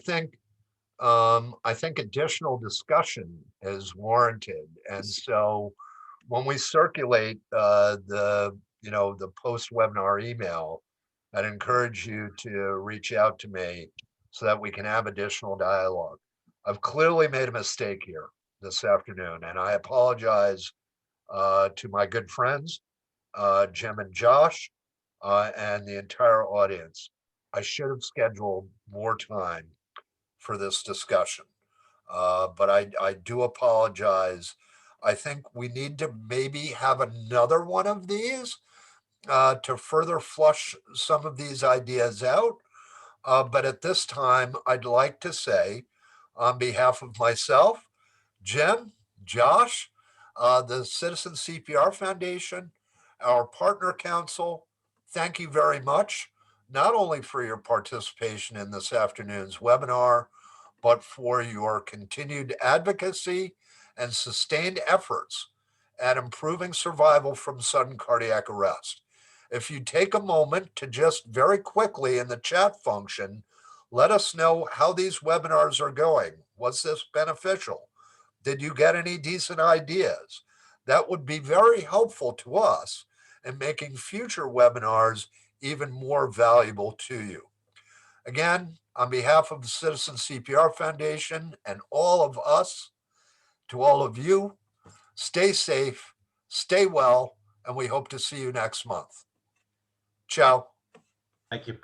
think additional discussion is warranted. And so when we circulate the post webinar email, I'd encourage you to reach out to me so that we can have additional dialogue. I've clearly made a mistake here this afternoon, and I apologize to my good friends, Jim and Josh, and the entire audience. I should have scheduled more time for this discussion, but I do apologize. I think we need to maybe have another one of these to further flush some of these ideas out. But at this time, I'd like to say, on behalf of myself, Jim, Josh, the Citizen CPR Foundation, our partner council, thank you very much, not only for your participation in this afternoon's webinar, but for your continued advocacy and sustained efforts at improving survival from sudden cardiac arrest. If you take a moment to just very quickly in the chat function, let us know how these webinars are going. Was this beneficial? Did you get any decent ideas? That would be very helpful to us in making future webinars even more valuable to you. Again, on behalf of the Citizen CPR Foundation and all of us, to all of you, stay safe, stay well, and we hope to see you next month. Ciao. Thank you.